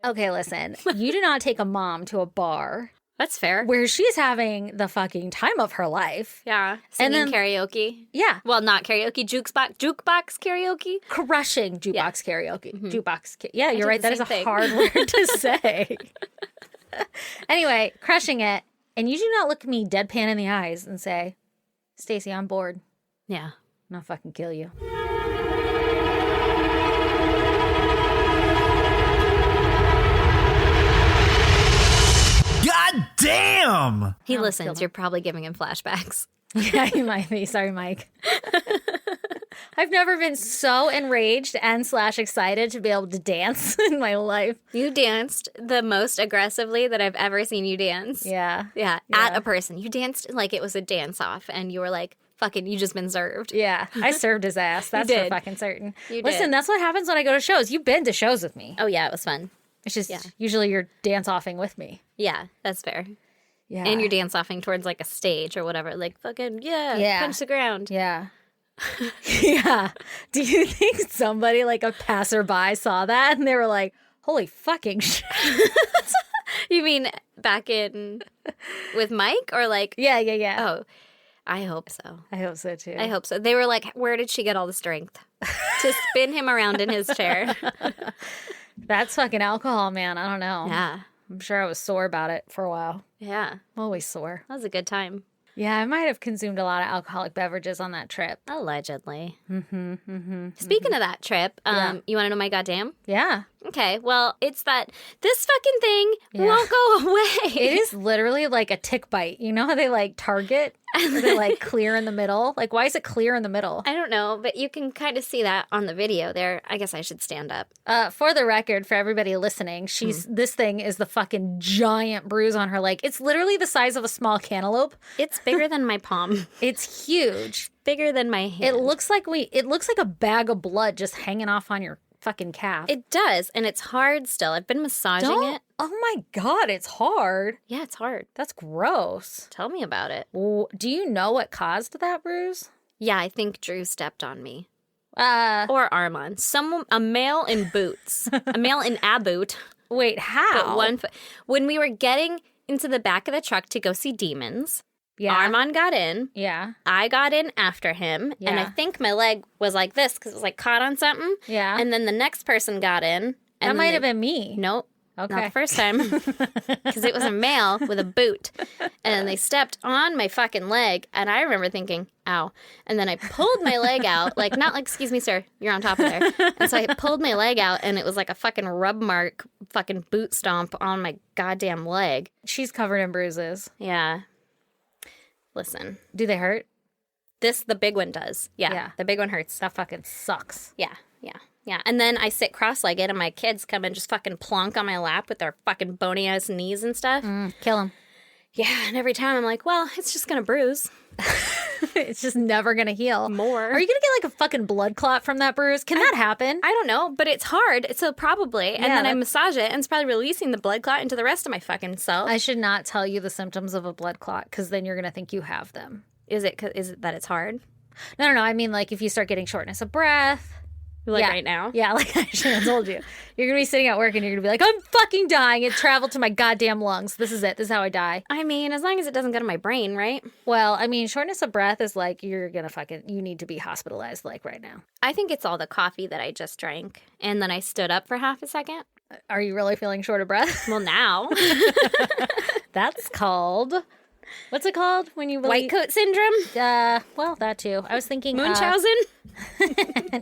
Okay, listen. You do not take a mom to a bar That's fair. where she's having the fucking time of her life. Yeah. Singing karaoke. Yeah. Well, not karaoke, jukebox karaoke. Crushing jukebox karaoke. Mm-hmm. Yeah, you're right. That is a hard word to say. Anyway, crushing it. And you do not look me deadpan in the eyes and say, Stacey, I'm bored. Yeah. And I'll fucking kill you. God damn! He listens. You're probably giving him flashbacks. Yeah, you might be. Sorry, Mike. I've never been so enraged and / excited to be able to dance in my life. You danced the most aggressively that I've ever seen you dance. Yeah. Yeah, at a person. You danced like it was a dance-off, and you were like, fucking, you just been served. Yeah. I served his ass. That's for did. fucking certain. You Listen, did. that's what happens when I go to shows. You've been to shows with me. Oh, yeah, it was fun. It's just usually you're dance-offing with me. Yeah, that's fair. Yeah. And you're dance-offing towards, like, a stage or whatever. Like, fucking, punch the ground. Yeah. Yeah. Do you think somebody, like a passerby, saw that and they were like, holy fucking shit? You mean back in with Mike or like? Yeah. Oh, I hope so. I hope so, too. I hope so. They were like, where did she get all the strength to spin him around in his chair? That's fucking alcohol, man. I don't know. Yeah. I'm sure I was sore about it for a while. Yeah. I'm always sore. That was a good time. Yeah, I might have consumed a lot of alcoholic beverages on that trip. Allegedly. Speaking of that trip, you want to know my goddamn? Yeah. Okay, well, it's that this fucking thing won't go away. It is literally like a tick bite. You know how they like target? They like clear in the middle? Like, why is it clear in the middle? I don't know, but you can kind of see that on the video there. I guess I should stand up. For the record, for everybody listening, this thing is the fucking giant bruise on her leg. It's literally the size of a small cantaloupe. It's bigger than my palm. It's huge. Bigger than my hand. It looks like a bag of blood just hanging off on your fucking calf. It does, and it's hard still. I've been massaging it. Oh my God, it's hard. Yeah, it's hard. That's gross. Tell me about it. Do you know what caused that bruise? Yeah, I think Drew stepped on me. Uh, Or Armand. A male in boots. A male in a boot. wait, how? But 1 foot. When we were getting into the back of the truck to go see demons, Yeah. Armand got in. Yeah. I got in after him. And I Yeah. think my leg was like this because it was like caught on something. Yeah. And then the next person got in. And That might have been me. Nope. Okay. Not the first time. Because it was a male with a boot. And they stepped on my fucking leg. And I remember thinking, ow. And then I pulled my leg out. Like, not like, excuse me, sir, you're on top of there. And so I pulled my leg out. And it was like a fucking rub mark, fucking boot stomp on my goddamn leg. She's covered in bruises. Yeah. Listen. Do they hurt? The big one does. Yeah. The big one hurts. That fucking sucks. Yeah. And then I sit cross-legged and my kids come and just fucking plonk on my lap with their fucking bony-ass knees and stuff. Kill him. Yeah, and every time I'm like, well, it's just going to bruise. It's just never going to heal. More. Are you going to get like a fucking blood clot from that bruise? Can that happen? I don't know, but it's hard, so probably. And Yeah, then I massage it, and it's probably releasing the blood clot into the rest of my fucking self. I should not tell you the symptoms of a blood clot because then you're going to think you have them. Is it that it's hard? No. I mean, like if you start getting shortness of breath. Like yeah. right now? Yeah, like I should have told you. You're going to be sitting at work and you're going to be like, I'm fucking dying. It traveled to my goddamn lungs. This is it. This is how I die. I mean, as long as it doesn't go to my brain, right? Well, I mean, shortness of breath is like you're going to you need to be hospitalized like right now. I think it's all the coffee that I just drank. And then I stood up for half a second. Are you really feeling short of breath? Well, now. That's called... What's it called when you White coat syndrome? Well, that too. I was thinking... Munchausen?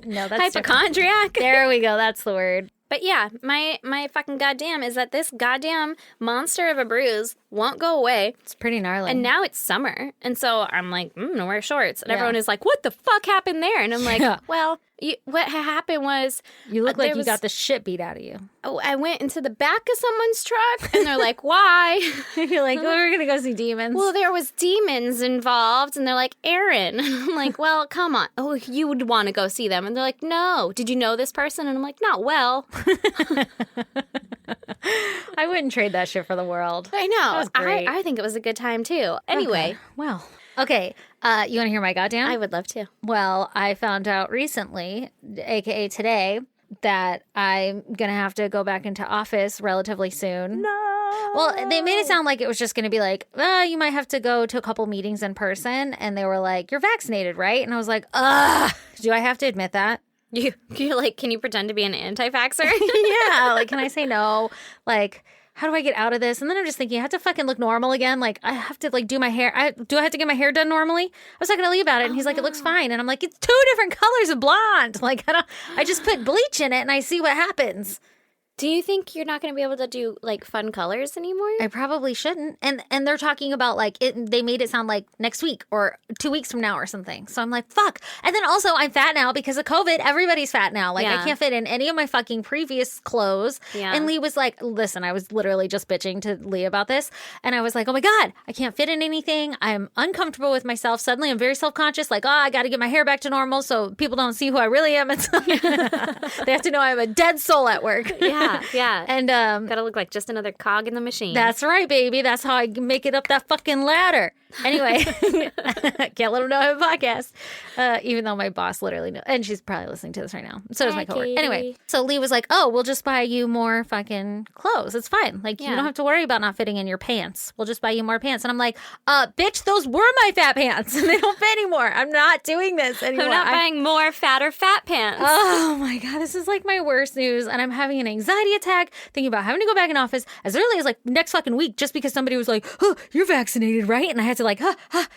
No, that's different. Hypochondriac? There we go. That's the word. But yeah, my fucking goddamn is that this goddamn monster of a bruise won't go away. It's pretty gnarly. And now it's summer. And so I'm like, no, wear shorts. And Yeah. everyone is like, what the fuck happened there? And I'm like, Yeah. well, what happened was... You look like you was- got the shit beat out of you. Oh, I went into the back of someone's truck. And they're like, why? You're like, oh, we're going to go see demons. Well, there was demons involved. And they're like, Aaron. And I'm like, well, come on. Oh, you would want to go see them. And they're like, no. Did you know this person? And I'm like, not well. I wouldn't trade that shit for the world. I know. That was great. I think it was a good time, too. Anyway. Okay. Well, okay. You want to hear my goddamn? I would love to. Well, I found out recently, aka today, that I'm going to have to go back into office relatively soon. No. Well, they made it sound like it was just going to be like, you might have to go to a couple meetings in person. And they were like, you're vaccinated, right? And I was like, do I have to admit that? You're like, can you pretend to be an anti-vaxxer? Yeah. Like, can I say no? Like, how do I get out of this? And then I'm just thinking, I have to fucking look normal again. Like, I have to like do my hair. Do I have to get my hair done normally? I was talking to Lee about it, and he's like, it looks fine. And I'm like, it's 2 different colors of blonde. Like, I just put bleach in it, and I see what happens. Do you think you're not going to be able to do like fun colors anymore? I probably shouldn't. And they're talking about like they made it sound like next week or 2 weeks from now or something. So I'm like, fuck. And then also I'm fat now because of COVID. Everybody's fat now. Like I can't fit in any of my fucking previous clothes. Yeah. And Lee was like, listen, I was literally just bitching to Lee about this. And I was like, oh my God, I can't fit in anything. I'm uncomfortable with myself. Suddenly I'm very self-conscious. Like, I got to get my hair back to normal so people don't see who I really am. It's like, they have to know I'm a dead soul at work. Yeah. And gotta look like just another cog in the machine. That's right, baby. That's how I make it up that fucking ladder. Anyway, can't let them know I have a podcast. Even though my boss literally knows. And she's probably listening to this right now. So does my coworker. Katie. Anyway, so Lee was like, oh, we'll just buy you more fucking clothes. It's fine. Like, you don't have to worry about not fitting in your pants. We'll just buy you more pants. And I'm like, bitch, those were my fat pants. And they don't fit anymore. I'm not doing this anymore. I'm not buying more fatter fat pants. Oh my God, this is like my worst news. And I'm having an anxiety attack thinking about having to go back in office as early as like next fucking week just because somebody was like, oh, you're vaccinated, right? And I had to like,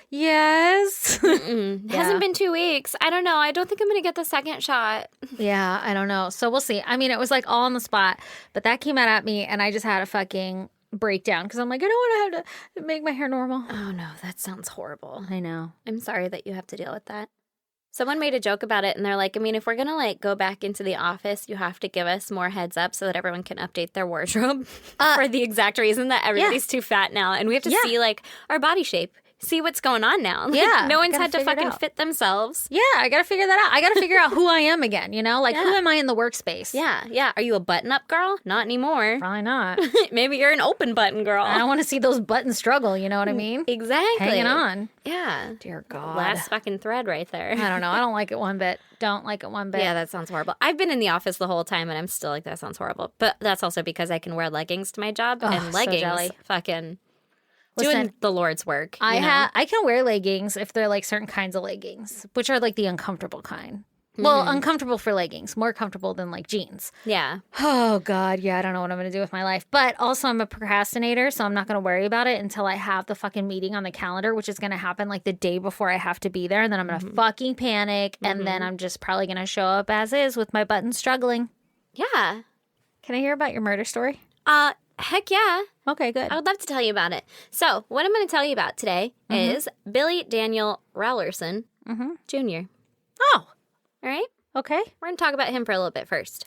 yes. It hasn't been 2 weeks. I don't know. I don't think I'm going to get the second shot. Yeah, I don't know. So we'll see. I mean, it was like all on the spot, but that came out at me and I just had a fucking breakdown because I'm like, I don't want to have to make my hair normal. Oh no, that sounds horrible. I know. I'm sorry that you have to deal with that. Someone made a joke about it, and they're like, I mean, if we're going to, like, go back into the office, you have to give us more heads up so that everyone can update their wardrobe for the exact reason that everybody's too fat now. And we have to see, like, our body shape. See what's going on now. Like, Yeah. no one's had to fucking fit themselves. Yeah, I got to figure that out. I got to figure out who I am again, you know? Like, who am I in the workspace? Yeah. Are you a button-up girl? Not anymore. Probably not. Maybe you're an open button girl. I don't want to see those buttons struggle, you know what I mean? Exactly. Hanging on. Yeah. Dear God. Last fucking thread right there. I don't know. I don't like it one bit. Don't like it one bit. Yeah, that sounds horrible. I've been in the office the whole time, and I'm still like, that sounds horrible. But that's also because I can wear leggings to my job, and leggings jelly. fucking Listen, doing the Lord's work. I can wear leggings if they're like certain kinds of leggings, which are like the uncomfortable kind. Well, uncomfortable for leggings, more comfortable than like jeans. Yeah. Oh God, yeah, I don't know what I'm going to do with my life. But also I'm a procrastinator, so I'm not going to worry about it until I have the fucking meeting on the calendar, which is going to happen like the day before I have to be there. And then I'm going to fucking panic. And then I'm just probably going to show up as is with my buttons struggling. Yeah. Can I hear about your murder story? Heck yeah. Okay, good. I would love to tell you about it. So, what I'm going to tell you about today is Billy Daniel Rowlerson Jr. Oh, All right? okay. We're going to talk about him for a little bit first.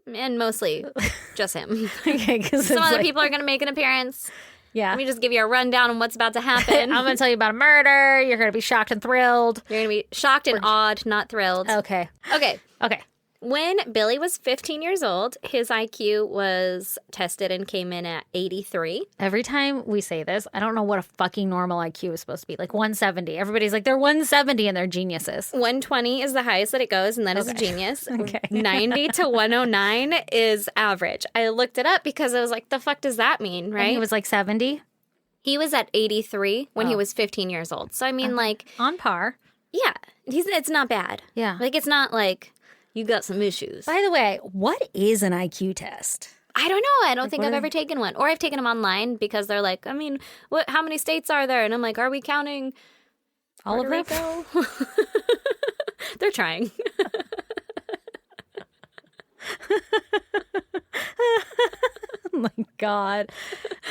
And mostly just him. Okay, because Some other people are going to make an appearance. Yeah. Let me just give you a rundown on what's about to happen. I'm going to tell you about a murder. You're going to be shocked and thrilled. You're going to be shocked and awed, not thrilled. Okay. Okay. Okay. When Billy was 15 years old, his IQ was tested and came in at 83. Every time we say this, I don't know what a fucking normal IQ is supposed to be. Like 170. Everybody's like, they're 170 and they're geniuses. 120 is the highest that it goes, and that is a genius. Okay. 90 to 109 is average. I looked it up because I was like, the fuck does that mean, right? And he was like 70. He was at 83 when he was 15 years old. So, I mean, like... On par. Yeah. It's not bad. Yeah. Like, it's not like... You got some issues. By the way, what is an IQ test? I don't know. I don't think I've ever taken one. Or I've taken them online because they're like, I mean, how many states are there? And I'm like, are we counting All of them? Puerto Rico? They're trying. Oh my God.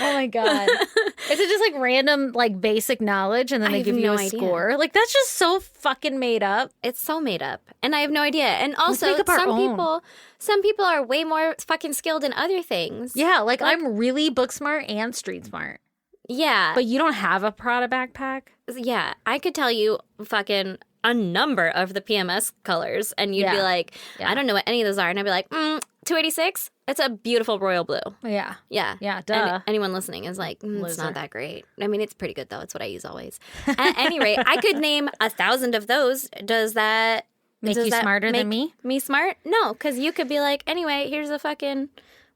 Oh my God. Is it just like random, like basic knowledge and then they have give you no a idea. score? Like that's just so fucking made up. It's so made up. And I have no idea. And also, make up our own. some people are way more fucking skilled in other things. Yeah, like I'm really book smart and street smart. Yeah. But you don't have a Prada backpack? Yeah. I could tell you fucking a number of the PMS colors and you'd be like, I don't know what any of those are. And I'd be like, 286? It's a beautiful royal blue. Yeah. Yeah. Yeah, duh. And anyone listening is like, it's Loser. not that great. I mean, it's pretty good, though. It's what I use always. At any rate, I could name 1,000 of those. Does that Make Does you that smarter make than me? Me smart? No, because you could be like, anyway, here's a fucking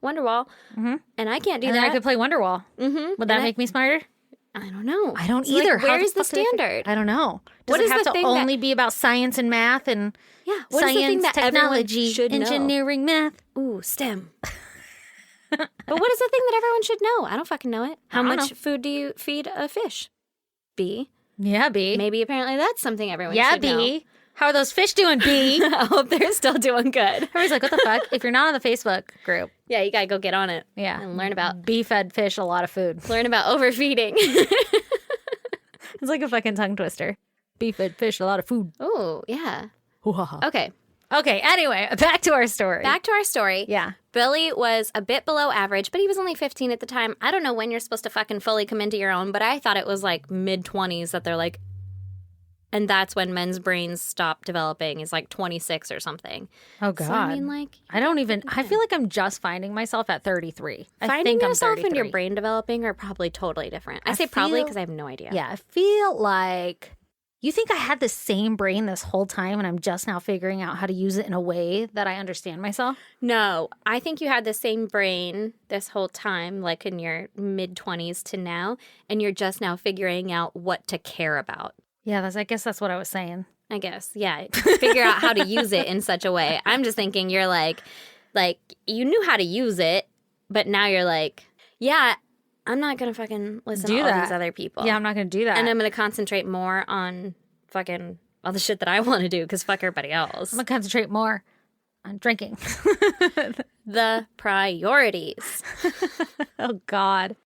Wonderwall, and I can't do And that. then I could play Wonderwall. Mm-hmm. Would that make me smarter? I don't know. I don't So, like, either. How where's the fuck do I figure- standard? I don't know. Does What it is have the to thing that- only be about science and math and Yeah. What is the thing science, that everyone technology, should know? engineering, math? Ooh, STEM. But what is the thing that everyone should know? I don't fucking know it. How I don't much know. food do you feed a fish? B. Yeah, B. Maybe apparently that's something everyone Yeah, should know. B. How are those fish doing, B? I hope they're still doing good. Everybody's like, what the fuck? If you're not on the Facebook group, Yeah, you gotta go get on it. yeah. And learn about B fed fish a lot of food. overfeeding. It's like a fucking tongue twister. B fed fish a lot of food. Oh, yeah. Okay. Okay, anyway, back to our story. Back to our story. Yeah. Billy was a bit below average, but he was only 15 at the time. I don't know when you're supposed to fucking fully come into your own, but I thought it was like mid-20s that they're like, and that's when men's brains stop developing, is like 26 or something. Oh, God. So, I mean, like, I feel like I'm just finding myself at 33. I finding think yourself I'm and your 33. brain developing are probably totally different. I say probably feel- because I have no idea. Yeah, I feel like you think I had the same brain this whole time and I'm just now figuring out how to use it in a way that I understand myself? No, I think you had the same brain this whole time, like in your mid-20s to now, and you're just now figuring out what to care about. Yeah, I guess that's what I was saying. I guess, yeah. Figure out how to use it in such a way. I'm just thinking you're like you knew how to use it, but now you're like, yeah, I'm not gonna fucking listen Do to all that. these other people. Yeah, I'm not going to do that. and I'm gonna concentrate more on fucking all the shit that I want to do because fuck everybody else. I'm going to concentrate more on drinking. The priorities. Oh, God.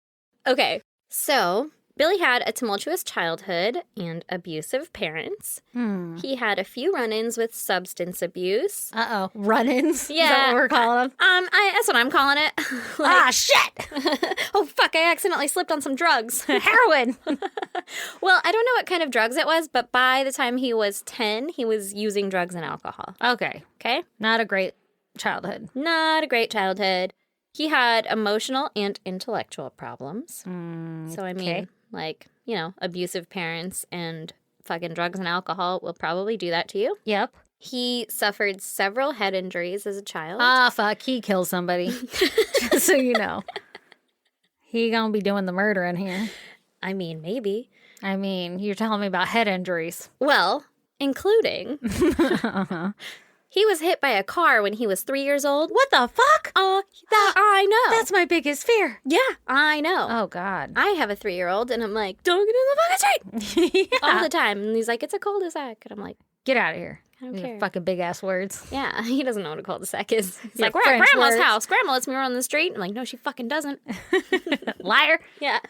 Okay, so Billy had a tumultuous childhood and abusive parents. He had a few run-ins with substance abuse. Uh-oh. Run-ins? Is that Yeah. what we're calling them? That's what I'm calling it. Ah, shit! Oh, fuck, I accidentally slipped on some drugs. Heroin! Well, I don't know what kind of drugs it was, but by the time he was 10, he was using drugs and alcohol. Okay. Okay? Not a great childhood. Not a great childhood. He had emotional and intellectual problems. So, I mean, okay. like, you know, abusive parents and fucking drugs and alcohol will probably do that to you. Yep. He suffered several head injuries as a child. Ah, fuck. He killed somebody. Just so you know. He gonna be doing the murdering here. I mean, maybe. I mean, you're telling me about head injuries. Well, including he was hit by a car when he was 3 years old. What the fuck? That I know. That's my biggest fear. yeah, I know. Oh, God. I have a 3-year-old, and I'm like, don't get in the fucking street all Yeah. the time. And he's like, it's a cul-de-sac, and I'm like, Get out of here. I don't Your care. fucking big ass words. Yeah, he doesn't know what a cul-de-sac is. It's Your like, we're at French Grandma's words. house. Grandma lets me run the street. I'm like, no, she fucking doesn't. Liar. Yeah.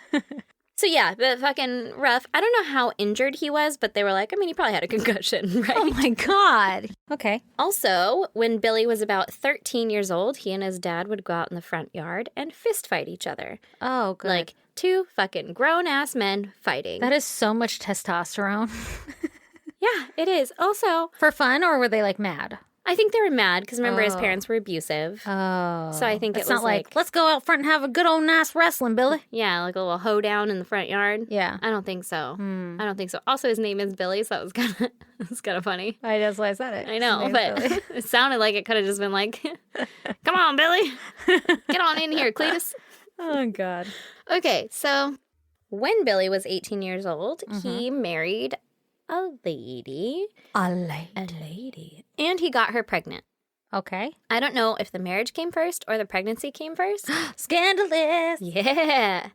So yeah, but fucking rough. I don't know how injured he was, but they were like, I mean, he probably had a concussion, right? Oh, my God. Okay. Also, when Billy was about 13 years old, he and his dad would go out in the front yard and fist fight each other. Oh, good. Like two fucking grown-ass men fighting. that is so much testosterone. Yeah, it is. Also, For fun, or were they like mad? I think they were mad because remember his Oh. parents were abusive. Oh. So I think it's it was not like, like- let's go out front and have a good old nice wrestling, Billy. Yeah, like a little hoedown in the front yard. Yeah. I don't think so. I don't think so. Also, his name is Billy, so that was kind of funny. That's why I said it. I know, but it sounded like it could have just been like, "Come on, Billy, get on in here, Cletus." Oh, God. Okay, so when Billy was 18 years old, he married a lady, and he got her pregnant. Okay. I don't know if the marriage came first or the pregnancy came first. Scandalous. Yeah.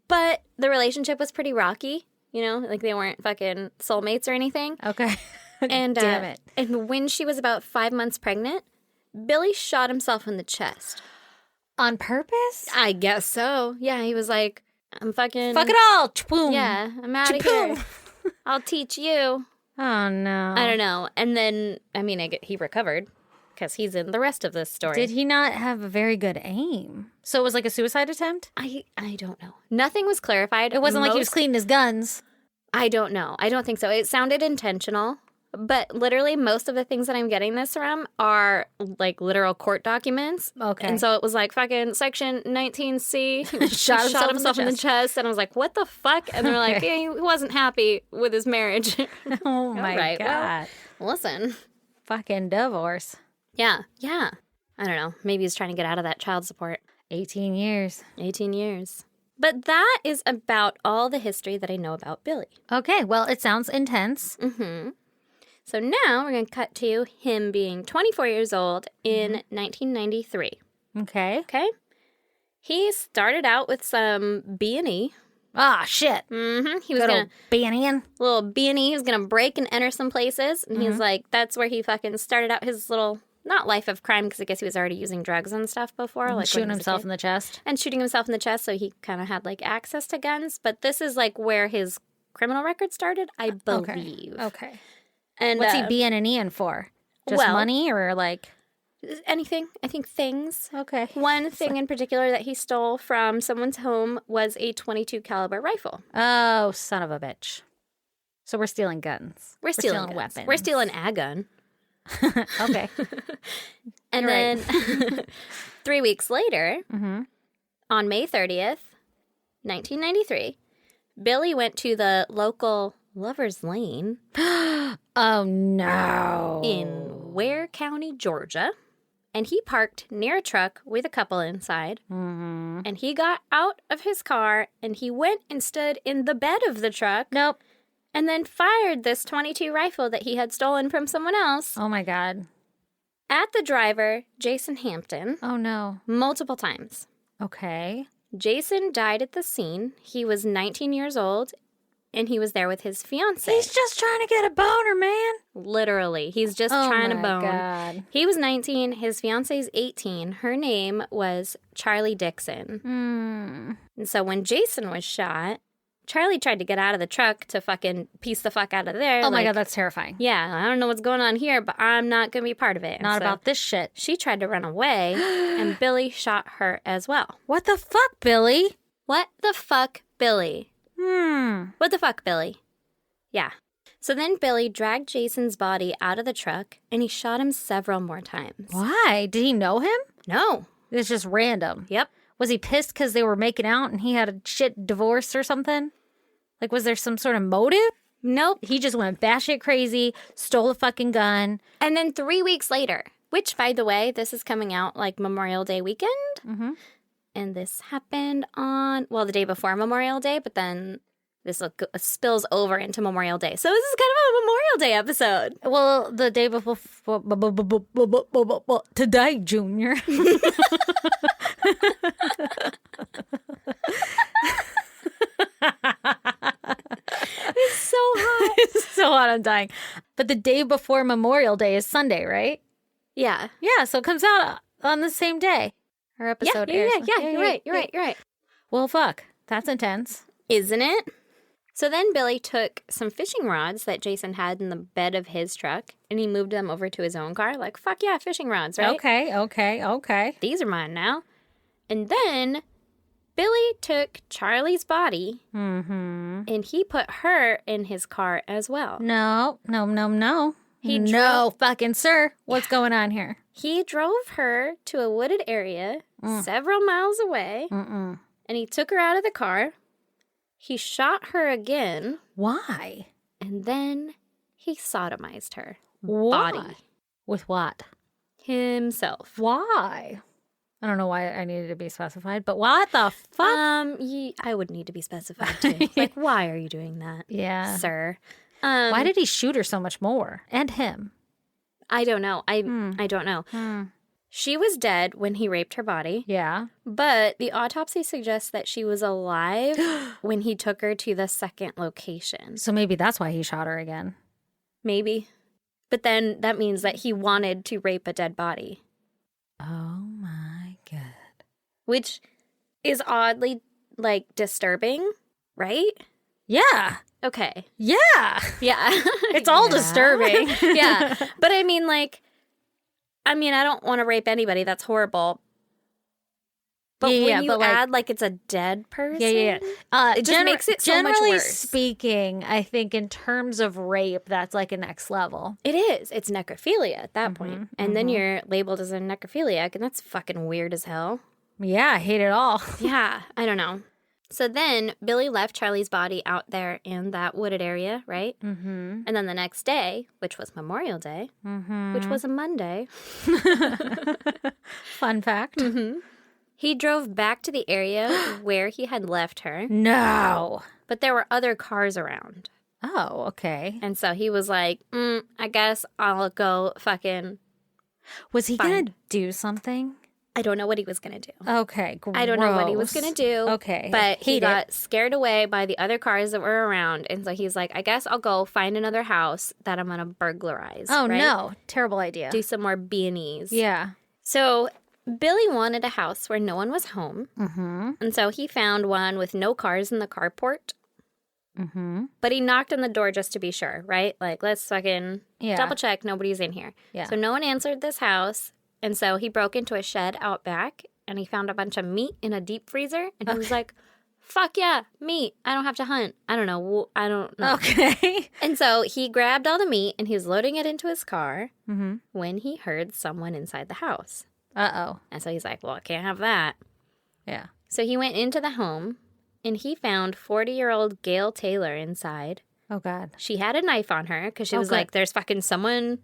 But the relationship was pretty rocky, you know, like they weren't fucking soulmates or anything. Okay. And Damn it. And when she was about 5 months pregnant, Billy shot himself in the chest. On purpose? I guess so. Yeah, he was like, I'm fucking Fuck it all. Boom. Yeah, I'm out of here. Chapoom. I'll teach you. Oh, no. I don't know. And then, I mean, he recovered because he's in the rest of this story. Did he not have a very good aim? So it was like a suicide attempt? I don't know. Nothing was clarified. It wasn't like he was cleaning his guns. I don't know. I don't think so. It sounded intentional. But literally, most of the things that I'm getting this from are like literal court documents. Okay. And so it was like fucking section 19C. Shot himself in the in the chest. And I was like, what the fuck? And they're like, Okay. yeah, he wasn't happy with his marriage. Oh, my right, well, God. Listen, fucking divorce. Yeah. Yeah. I don't know. Maybe he's trying to get out of that child support. 18 years. 18 years. But that is about all the history that I know about Billy. Okay, well, it sounds intense. Mm-hmm. So now we're going to cut to him being 24 years old in 1993. Okay. Okay? He started out with some B&E. Ah, shit. Mm-hmm. He was Good going old Banyan. little B&E. He was going to break and enter some places. And he's like, that's where he fucking started out his little, not life of crime, because I guess he was already using drugs and stuff before. Like when Shooting he was a himself kid. in the chest. And shooting himself in the chest, so he kind of had, like, access to guns. But this is, like, where his criminal record started, I believe. Okay. And What's he being an Ian for? Just well- money or like... anything. I think things. Okay. One thing in particular that he stole from someone's home was a .22 caliber rifle. Oh, son of a bitch. So we're stealing guns. We're stealing guns. weapons. We're stealing a gun. Okay. And You're then right. 3 weeks later, Mm-hmm. on May 30th, 1993, Billy went to the local Lover's Lane Oh, no. in Ware County, Georgia. And he parked near a truck with a couple inside. Mm-hmm. And he got out of his car and he went and stood in the bed of the truck Nope. and then fired this .22 rifle that he had stolen from someone else Oh, my God. at the driver, Jason Hampton, Oh, no. multiple times. Okay. Jason died at the scene. He was 19 years old and he was there with his fiancée. He's just trying to get a boner, man. Literally, he's just Oh, trying to my bone. God. He was 19, his fiancee's 18. Her name was Charlie Dixon. Hmm. And so when Jason was shot, Charlie tried to get out of the truck to fucking piece the fuck out of there. Oh, my like, God, that's terrifying. yeah, I don't know what's going on here, but I'm not going to be part of it. Not So about this shit. She tried to run away, and Billy shot her as well. What the fuck, Billy? What the fuck, Billy? What the fuck, Billy? Yeah. So then Billy dragged Jason's body out of the truck, and he shot him several more times. Why? Did he know him? No. It's just random. Yep. Was he pissed because they were making out and he had a shit divorce or something? Like, was there some sort of motive? Nope. He just went batshit crazy, stole a fucking gun. And then 3 weeks later, which, by the way, this is coming out like Memorial Day weekend. Mm-hmm. And this happened on, well, the day before Memorial Day, but then this spills over into Memorial Day. So this is kind of a Memorial Day episode. Well, the day before today, Junior. It's so hot. It's so hot, I'm dying. But the day before Memorial Day is Sunday, right? Yeah. Yeah, so it comes out on the same day. Our episode airs. You're right. Well, fuck. That's intense. Isn't it? So then Billy took some fishing rods that Jason had in the bed of his truck and he moved them over to his own car. Like, fuck yeah, fishing rods, right? Okay. These are mine now. And then Billy took Charlie's body Mm-hmm. and he put her in his car as well. No. He No, fucking sir. What's going on here? He drove her to a wooded area several miles away Mm-mm. and he took her out of the car. He shot her again Why? and then he sodomized her. Why? Body. With what? Himself. Why? I don't know why I needed to be specified, but what the fuck? I would need to be specified too. Like, why are you doing that, Yeah. sir? Why did he shoot her so much more? And him? I don't know. I don't know. She was dead when he raped her body, Yeah. but the autopsy suggests that she was alive when he took her to the second location. So maybe that's why he shot her again. Maybe. But then that means that he wanted to rape a dead body, Oh my God. which is oddly, like, disturbing, right? Yeah. Okay. Yeah. Yeah. It's all disturbing. Yeah. But I mean, like, I don't want to rape anybody. That's horrible. But Yeah, when you but, like- add, like, it's a dead person. Yeah. It just makes it so much generally worse. speaking, I think in terms of rape, that's like a next level. It is. It's necrophilia at that point. And then you're labeled as a necrophiliac, and that's fucking weird as hell. Yeah, I hate it all. Yeah. I don't know. So then Billy left Charlie's body out there in that wooded area, right? Mm-hmm. And then the next day, which was Memorial Day, which was a Monday, Fun fact. he drove back to the area where he had left her. No. But there were other cars around. Oh, okay. And so he was like, I guess I'll go fucking... Was he Fine. going to do something? I don't know what he was going to do. Okay, gross. I don't know what he was going to do. Okay. But he Hate it. got scared away by the other cars that were around. And so he's like, I guess I'll go find another house that I'm going to burglarize. Oh, right? no. Terrible idea. Do some more B&Es. Yeah. So Billy wanted a house where no one was home. Mm-hmm. And so he found one with no cars in the carport. Mm-hmm. But he knocked on the door just to be sure, right? Like, let's fucking double check nobody's in here. Yeah. So no one answered this house. And so he broke into a shed out back and he found a bunch of meat in a deep freezer. And he was like, fuck yeah, meat. I don't have to hunt. I don't know. Okay. And so he grabbed all the meat and he was loading it into his car when he heard someone inside the house. Uh-oh. And so he's like, well, I can't have that. Yeah. So he went into the home and he found 40-year-old Gail Taylor inside. Oh, God. She had a knife on her because she was good. like, there's fucking someone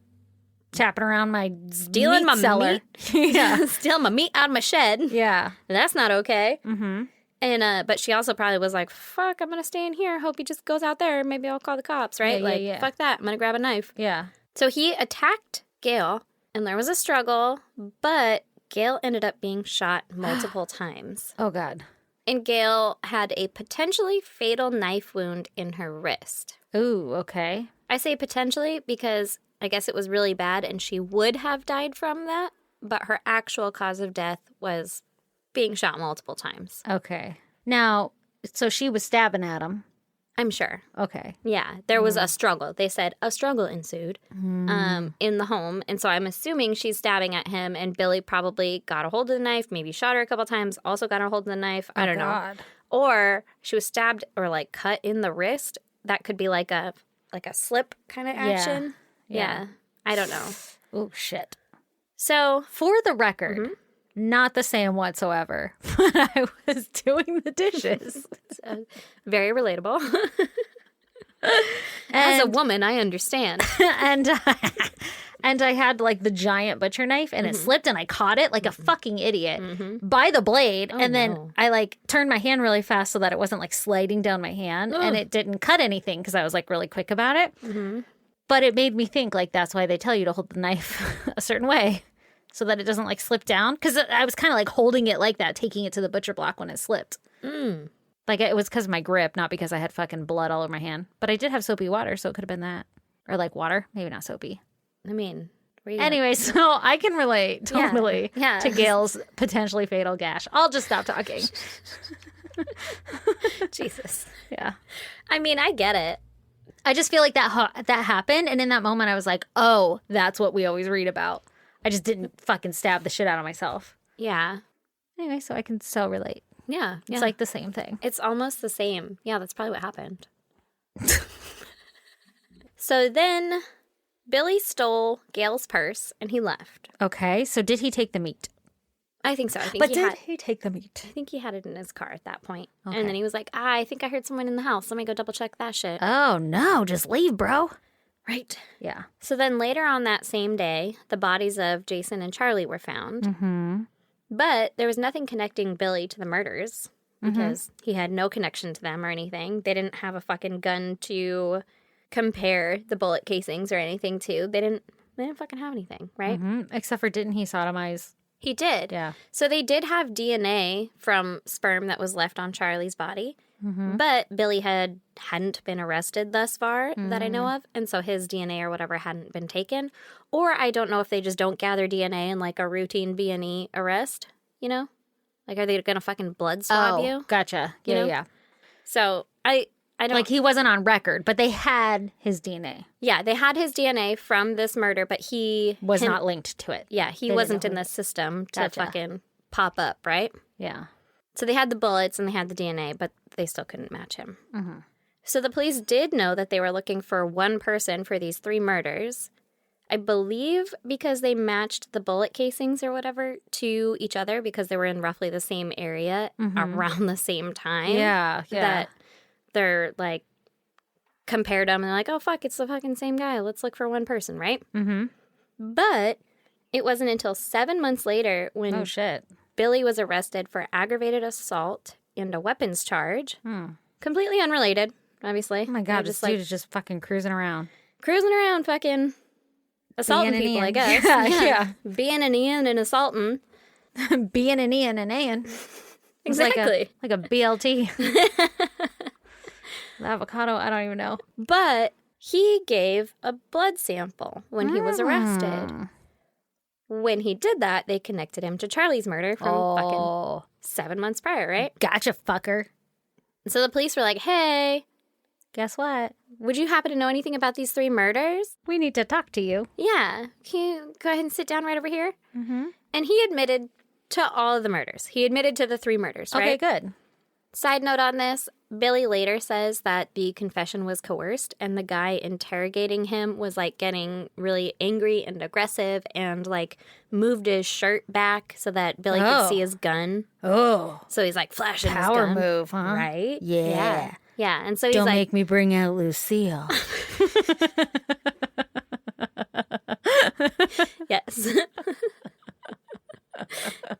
Tapping around my stealing meat my cellar. meat. Yeah. Stealing my meat out of my shed. Yeah. That's not okay. Mm-hmm. And but she also probably was like, fuck, I'm going to stay in here. Hope he just goes out there. Maybe I'll call the cops, right? Yeah. Fuck that. I'm going to grab a knife. Yeah. So he attacked Gail and there was a struggle, but Gail ended up being shot multiple times. Oh, God. And Gail had a potentially fatal knife wound in her wrist. Ooh, okay. I say potentially because I guess it was really bad and she would have died from that, but her actual cause of death was being shot multiple times. Okay. Now, so she was stabbing at him. I'm sure. Okay. Yeah, there was a struggle. They said a struggle ensued in the home. And so I'm assuming she's stabbing at him and Billy probably got a hold of the knife, maybe shot her a couple times, also got a hold of the knife. I don't know. God. Or she was stabbed or like cut in the wrist. That could be like a slip kind of action. Yeah. I don't know. Oh, shit. So, For the record, not the same whatsoever when I was doing the dishes. very relatable. As a woman, I understand. and I had like the giant butcher knife and it slipped and I caught it like a fucking idiot by the blade. And then no. I like turned my hand really fast so that it wasn't like sliding down my hand and it didn't cut anything because I was like really quick about it. But it made me think like that's why they tell you to hold the knife a certain way so that it doesn't like slip down. Because I was kind of like holding it like that, taking it to the butcher block when it slipped. Like it was because of my grip, not because I had fucking blood all over my hand. But I did have soapy water, so it could have been that. Or like water, maybe not soapy. I mean, Anyway, so I can relate totally Yeah. to Gail's potentially fatal gash. I'll just stop talking. Jesus. Yeah. I mean, I get it. I just feel like that happened. And in that moment, I was like, oh, that's what we always read about. I just didn't fucking stab the shit out of myself. Yeah. Anyway, so I can so relate. Yeah. It's like the same thing. It's almost the same. Yeah, that's probably what happened. So then Billy stole Gail's purse and he left. Okay, so did he take the meat? I think so. I think he take the meat? I think he had it in his car at that point. Okay. And then he was like, I think I heard someone in the house. Let me go double check that shit. Oh, no, just leave, bro. Right. Yeah. So then later on that same day, the bodies of Jason and Charlie were found. Mm-hmm. But there was nothing connecting Billy to the murders because he had no connection to them or anything. They didn't have a fucking gun to compare the bullet casings or anything to. They didn't fucking have anything, right? Except for didn't he sodomize? He did. Yeah. So they did have DNA from sperm that was left on Charlie's body, but Billy hadn't been arrested thus far that I know of, and so his DNA or whatever hadn't been taken. Or I don't know if they just don't gather DNA in like a routine B&E arrest, you know? Like, are they going to fucking blood swab you? Gotcha. You Yeah, know? yeah. So I don't... Like he wasn't on record, but they had his DNA. Yeah, they had his DNA from this murder, but he... Was not linked to it. Yeah, he They wasn't didn't in know. the system to Gotcha. fucking pop up, right? Yeah. So they had the bullets and they had the DNA, but they still couldn't match him. So the police did know that they were looking for one person for these 3 murders. I believe because they matched the bullet casings or whatever to each other because they were in roughly the same area around the same time. Yeah. That they're like compared them and they're like, oh, fuck, it's the fucking same guy. Let's look for one person, right? Mm-hmm. But it wasn't until 7 months later when Oh, shit. Billy was arrested for aggravated assault and a weapons charge. Completely unrelated, obviously. Oh, my God. They're This dude is just fucking cruising around. cruising around fucking assaulting Being an people, I Ian. guess. Yeah. Being an Ian and assaulting. Being an Ian and Ian. Exactly. Like a BLT. The avocado, I don't even know. But he gave a blood sample when he was arrested. When he did that, they connected him to Charlie's murder from fucking 7 months prior, right? Gotcha, fucker. So the police were like, hey, Guess what? would you happen to know anything about these 3 murders? We need to talk to you. Yeah. Can you go ahead and sit down right over here? Mm-hmm. And he admitted to all of the murders. He admitted to the 3 murders, Okay, right? good. Side note on this, Billy later says that the confession was coerced and the guy interrogating him was like getting really angry and aggressive and like moved his shirt back so that Billy could see his gun. Oh. So he's like flashing his Power gun. move, huh? Right? Yeah. Yeah. And so he's Don't like, make me bring out Lucille. yes.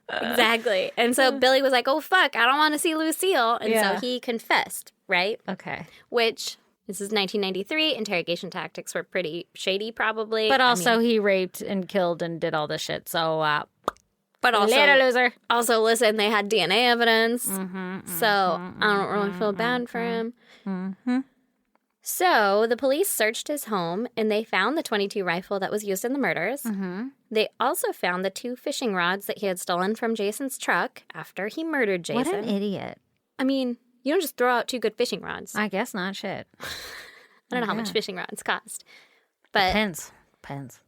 Exactly. And so Billy was like, oh, fuck, I don't want to see Lucille. And Yeah. so he confessed, right? Okay. Which, this is 1993. Interrogation tactics were pretty shady, probably. But I also, mean, he raped and killed and did all this shit. So, but later, loser. also, listen, they had DNA evidence. So I don't really feel bad for him. So the police searched his home and they found the .22 rifle that was used in the murders. They also found the 2 fishing rods that he had stolen from Jason's truck after he murdered Jason. What an idiot. I mean, you don't just throw out 2 good fishing rods. I guess not shit. I don't know how much fishing rods cost. But Depends. depends.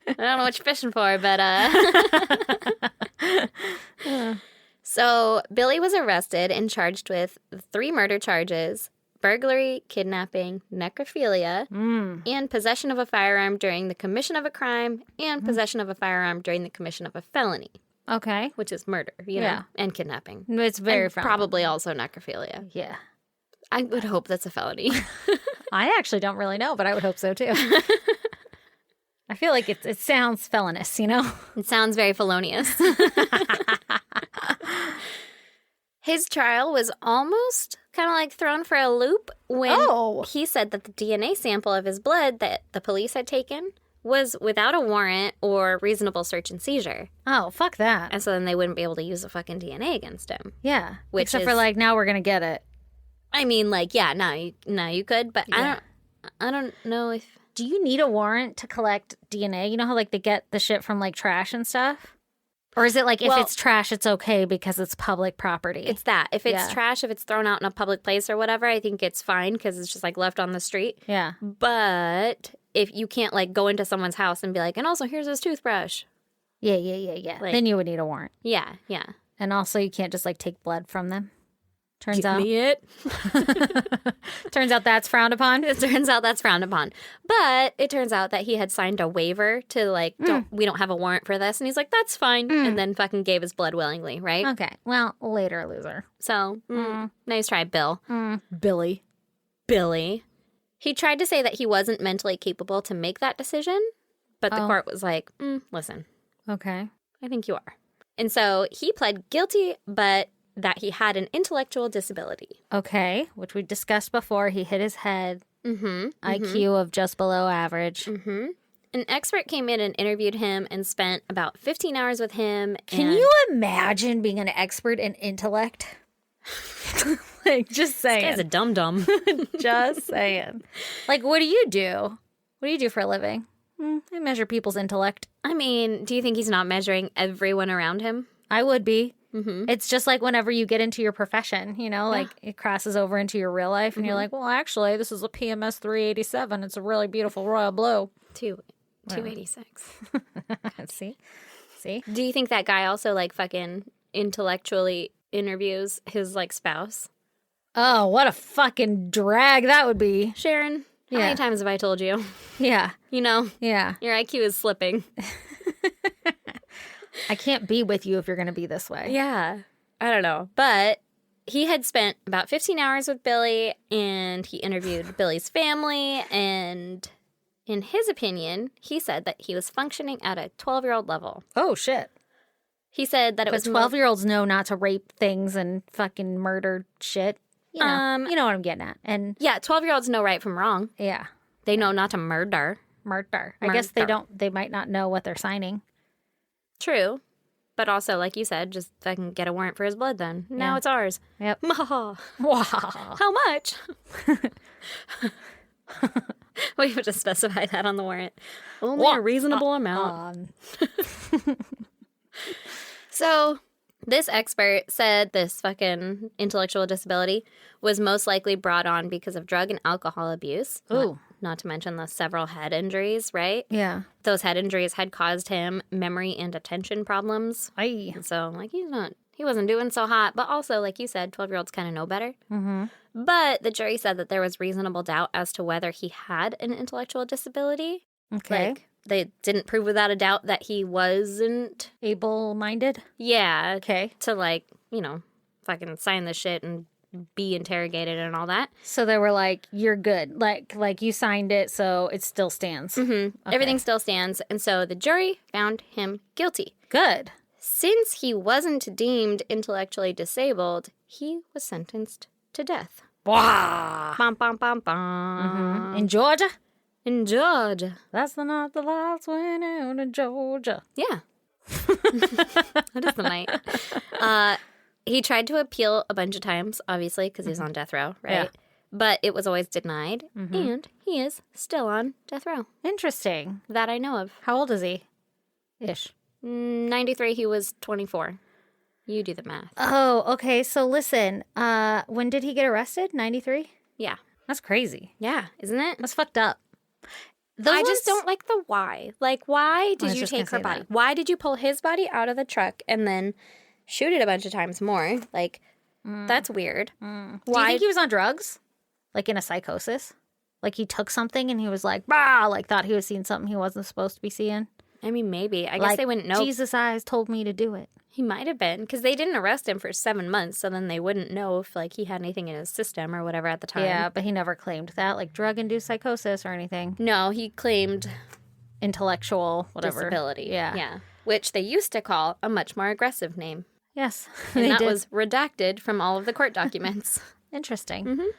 I don't know what you're fishing for, but So Billy was arrested and charged with 3 murder charges: burglary, kidnapping, necrophilia, and possession of a firearm during the commission of a crime, and possession of a firearm during the commission of a felony, Okay. which is murder, you know, Yeah. and kidnapping. It's very And probably also necrophilia. Yeah. I would hope that's a felony. I actually don't really know, but I would hope so too. I feel like it sounds felonious, you know? It sounds very felonious. His trial was almost kind of like thrown for a loop when he said that the DNA sample of his blood that the police had taken was without a warrant or reasonable search and seizure. Oh, fuck that. And so then they wouldn't be able to use the fucking DNA against him. Yeah. Which Except is- for like, now we're going to get it. I mean, like, yeah, now you could, but Yeah. I don't know if... Do you need a warrant to collect DNA? You know how like they get the shit from like trash and stuff? Or is it like if Well- it's trash, it's okay because it's public property? It's that. If it's Yeah. trash, if it's thrown out in a public place or whatever, I think it's fine because it's just like left on the street. Yeah. But if you can't like go into someone's house and be like, and also here's his toothbrush. Yeah. Like- Then you would need a warrant. Yeah. And also you can't just like take blood from them. Turns out it. turns out that's frowned upon. It turns out that's frowned upon. But it turns out that he had signed a waiver to like, we don't have a warrant for this. And he's like, that's fine. And then fucking gave his blood willingly, right? Okay. Well, later, loser. So, nice try, Bill. Billy. He tried to say that he wasn't mentally capable to make that decision. But the court was like, listen, Okay. I think you are. And so he pled guilty, but that he had an intellectual disability. Okay. Which we discussed before. He hit his head. IQ of just below average. An expert came in and interviewed him and spent about 15 hours with him. Can and you imagine being an expert in intellect? Like, just saying. This guy's a dum-dum. Just saying. Like, what do you do? What do you do for a living? I measure people's intellect. I mean, do you think he's not measuring everyone around him? I would be. It's just like whenever you get into your profession, you know, like it crosses over into your real life and you're like, well, actually, this is a PMS 387. It's a really beautiful royal blue. 286. See? Do you think that guy also, like, fucking intellectually interviews his, like, spouse? Oh, what a fucking drag that would be. Sharon, How many times have I told you? Yeah. You know, Yeah. your IQ is slipping. I can't be with you if you're going to be this way. Yeah. I don't know. But he had spent about 15 hours with Billy, and he interviewed Billy's family. And in his opinion, he said that he was functioning at a 12-year-old level. Oh, shit. He said that it was 12-year-olds know not to rape things and fucking murder shit. You know what I'm getting at. And Yeah, 12-year-olds know right from wrong. yeah, They know not to murder. murder. I guess they might not know what they're signing. True. But also, like you said, just fucking get a warrant for his blood then. Now it's ours. Yep. Wow. Wow. How much? We have to specify that on the warrant. Only a reasonable amount. So this expert said this fucking intellectual disability was most likely brought on because of drug and alcohol abuse. Ooh. Not to mention the several head injuries, right? Yeah. Those head injuries had caused him memory and attention problems. Aye. So, like, he wasn't doing so hot. But also, like you said, 12-year-olds kind of know better. Mm-hmm. But the jury said that there was reasonable doubt as to whether he had an intellectual disability. Okay. Like, they didn't prove without a doubt that he wasn't. Able-minded. Yeah. Okay. To, like, fucking sign the shit and be interrogated and all that. So they were like, "You're good. Like you signed it, so it still stands." Mm-hmm. Okay. Everything still stands. And so the jury found him guilty. Good. Since he wasn't deemed intellectually disabled, he was sentenced to death. Wow. Bum, bum, bum, bum. In Georgia? In Georgia. That's the night the lights went out in Georgia. Yeah. That is the night. He tried to appeal a bunch of times, obviously, because he was on death row, right? Yeah. But it was always denied, and he is still on death row. Interesting. That I know of. How old is he? Ish. 93, he was 24. You do the math. Oh, okay. So listen, when did he get arrested? 93? Yeah. That's crazy. Yeah, isn't it? That's fucked up. I just don't like the why. Like, why was did you just gonna take her say body? that. Why did you pull his body out of the truck and then shoot it a bunch of times more? Like, that's weird. Do you Why? think he was on drugs? Like in a psychosis? Like he took something and he was like, bah, like thought he was seeing something he wasn't supposed to be seeing? I mean, maybe. I guess Like, they wouldn't know. Jesus' eyes told me to do it. He might have been, because they didn't arrest him for 7 months, so then they wouldn't know if, like, he had anything in his system or whatever at the time. Yeah, but he never claimed that, like drug-induced psychosis or anything. No, he claimed Intellectual, whatever. disability. Yeah. Yeah. Which they used to call a much more aggressive name. Yes. And they that did. was redacted from all of the court documents. Interesting.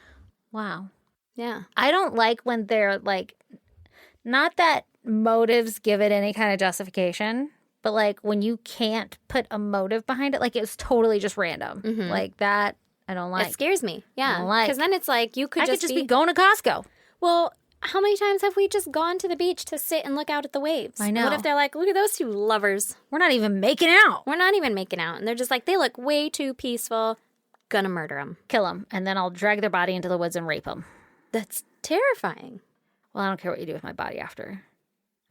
Wow. Yeah. I don't like when they're like, not that motives give it any kind of justification, but like when you can't put a motive behind it, like it was totally just random. Like that, I don't like. It scares me. Yeah. don't like. Because then it's like you could I just could just be going to Costco. Well, how many times have we just gone to the beach to sit and look out at the waves? I know. What if they're like, look at those two lovers? We're not even making out. We're not even making out. And they're just like, they look way too peaceful. Gonna murder them. Kill them, and then I'll drag their body into the woods and rape them. That's terrifying. Well, I don't care what you do with my body after.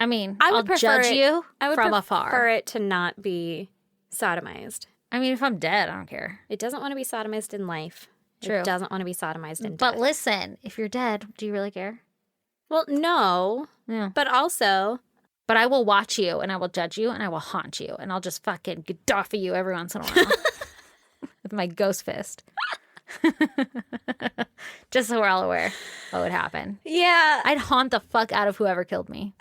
I mean, I would I'll prefer judge it- you I would from prefer afar. it to not be sodomized. I mean, if I'm dead, I don't care. It doesn't want to be sodomized in life. True. It doesn't want to be sodomized in But death. listen, if you're dead, do you really care? Well, no. Yeah. But also, But I will watch you, and I will judge you, and I will haunt you, and I'll just fucking Gaddafi you every once in a while with my ghost fist. Just so we're all aware what would happen. yeah. I'd haunt the fuck out of whoever killed me.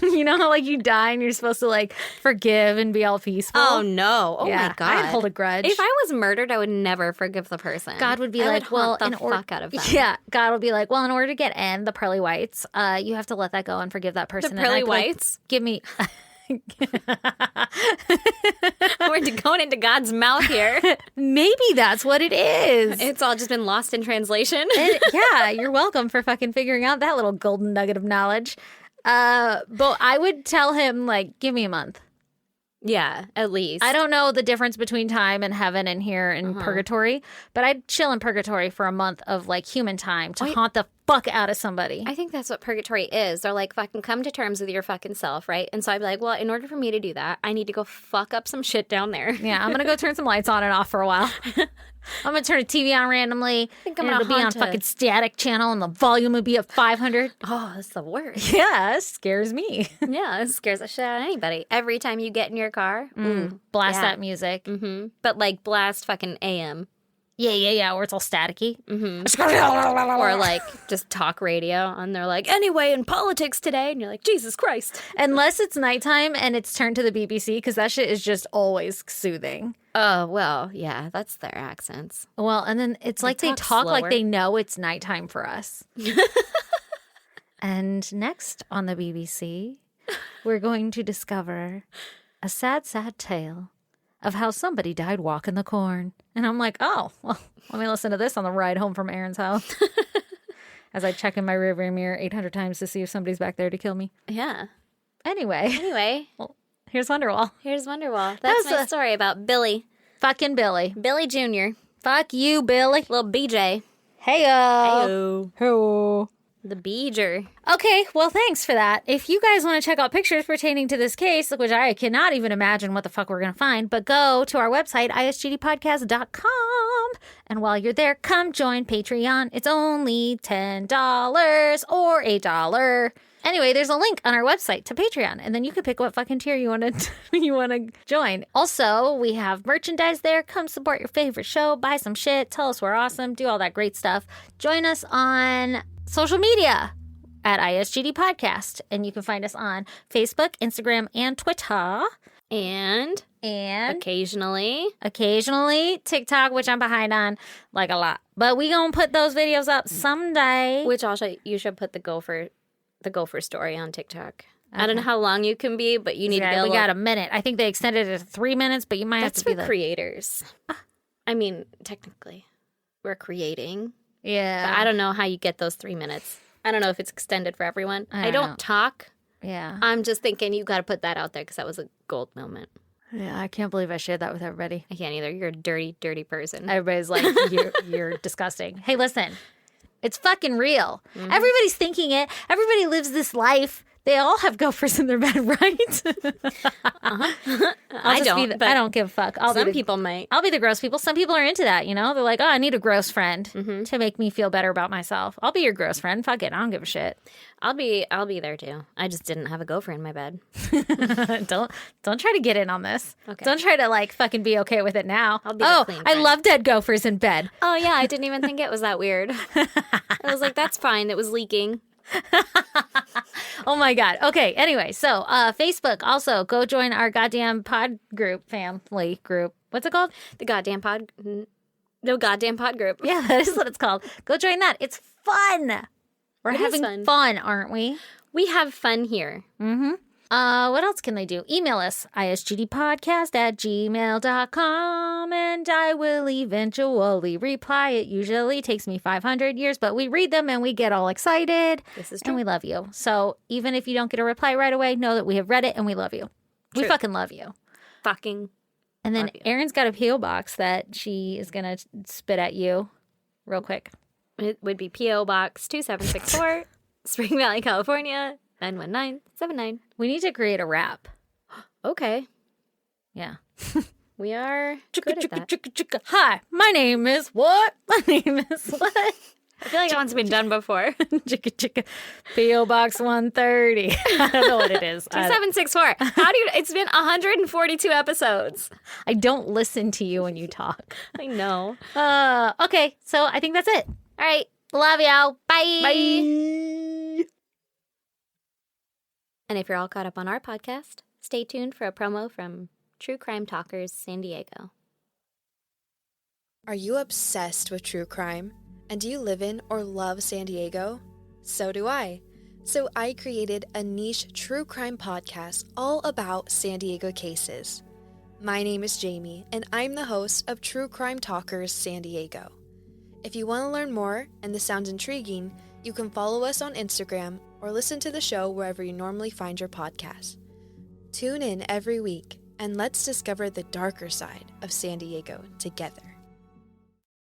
You know how like you die and you're supposed to like forgive and be all peaceful? Oh, no. Oh, yeah. my God. I'd hold a grudge. If I was murdered, I would never forgive the person. God would be I like, would well, haunt the fuck out of them. Yeah, God would be like, well, in order to get in the pearly whites, you have to let that go and forgive that person. The And pearly I'd be like, whites? give me. We're going into God's mouth here. Maybe that's what it is. It's all just been lost in translation. Yeah, you're welcome for fucking figuring out that little golden nugget of knowledge. But I would tell him like, give me a month. Yeah, at least. I don't know the difference between time and heaven and here in Uh-huh. purgatory, but I'd chill in purgatory for a month of like human time to haunt the fuck out of somebody. I think that's what purgatory is. They're like, fucking come to terms with your fucking self, right? And so I'd be like, well, in order for me to do that, I need to go fuck up some shit down there. Yeah, I'm going to go turn some lights on and off for a while. I'm going to turn the TV on randomly. I think I'm and gonna it'll be on haunt a- fucking static channel and the volume will be at 500. Oh, that's the worst. Yeah, it scares me. Yeah, it scares the shit out of anybody. Every time you get in your car, Blast yeah. that music. but like blast fucking AM. Yeah, where it's all staticky. Or like just talk radio and they're like, anyway, in politics today. And you're like, Jesus Christ. Unless it's nighttime and it's turned to the BBC, because that shit is just always soothing. Oh, well, yeah, that's their accents. Well, and then it's like they talk talk like slower. they know it's nighttime for us. And next on the BBC, we're going to discover a sad, sad tale of how somebody died walking the corn. And I'm like, oh, well, let me listen to this on the ride home from Aaron's house. As I check in my rearview mirror 800 times to see if somebody's back there to kill me. Yeah. Anyway, Anyway, here's Wonderwall. here's Wonderwall. That's was my a- story about Billy. Fucking Billy. Billy Jr. Fuck you, Billy. Little BJ. Heyo. Heyo. The Beeger. Okay, well, thanks for that. If you guys want to check out pictures pertaining to this case, which I cannot even imagine what the fuck we're going to find, but go to our website, isgdpodcast.com. And while you're there, come join Patreon. It's only $10 or $8. Anyway, there's a link on our website to Patreon, and then you can pick what fucking tier you want to join. Also, we have merchandise there. Come support your favorite show, buy some shit, tell us we're awesome, do all that great stuff. Join us on social media at ISGD Podcast, and you can find us on Facebook, Instagram, and Twitter, And and occasionally, TikTok, which I'm behind on like a lot. But we gonna put those videos up someday. which also you should put the gopher story on TikTok. I don't know how long you can be, but you need to Yeah, get we got a minute. I think they extended it to 3 minutes, but you might That's have to be for the creators. I mean, technically, we're creating. yeah. But I don't know how you get those 3 minutes. I don't know if it's extended for everyone. I don't know. don't talk. Yeah. I'm just thinking you got to put that out there because that was a gold moment. Yeah. I can't believe I shared that with everybody. I can't either. You're a dirty, dirty person. Everybody's like, you're disgusting. Hey, listen, it's fucking real. Everybody's thinking it. Everybody lives this life. They all have gophers in their bed, right? I don't. But I don't give a fuck. some people might. I'll be the gross people. Some people are into that, you know? They're like, oh, I need a gross friend to make me feel better about myself. I'll be your gross friend. Fuck it. I don't give a shit. I'll be there too. I just didn't have a gopher in my bed. Don't try to get in on this. Okay. Don't try to like fucking be okay with it now. I'll be the clean I friend. love dead gophers in bed. Oh yeah, I didn't even think it was that weird. I was like, that's fine. It was leaking. Oh my God. Okay. Anyway, so Facebook, also go join our goddamn pod group, family group. What's it called? The goddamn pod group. Yeah, that is what it's called. Go join that. It's fun. We're It is having fun. aren't we? We have fun here. What else can they do? Email us, isgdpodcast@gmail.com, and I will eventually reply. It usually takes me 500 years, but we read them and we get all excited. This is And true. we love you. So even if you don't get a reply right away, know that we have read it and we love you. We True. fucking love you. Fucking. And then Love you. Erin's got a P.O. box that she is going to spit at you real quick. It would be P.O. Box 2764, Spring Valley, California, 91979. We need to create a rap. Okay. Yeah. We are good at that. Hi, my name is what? My name is what? I feel like that one's been done before. Chicka chicka. P.O. Box 130. I don't know what it is. 2764. How do you? It's been 142 episodes. I don't listen to you when you talk. I know. Okay, so I think that's it. All right. Love y'all. Bye. Bye. And if you're all caught up on our podcast, stay tuned for a promo from True Crime Talkers San Diego. Are you obsessed with true crime? And do you live in or love San Diego? So do I. So I created a niche true crime podcast all about San Diego cases. My name is Jamie, and I'm the host of True Crime Talkers San Diego. If you want to learn more and this sounds intriguing, you can follow us on Instagram or listen to the show wherever you normally find your podcast. Tune in every week and let's discover the darker side of San Diego together.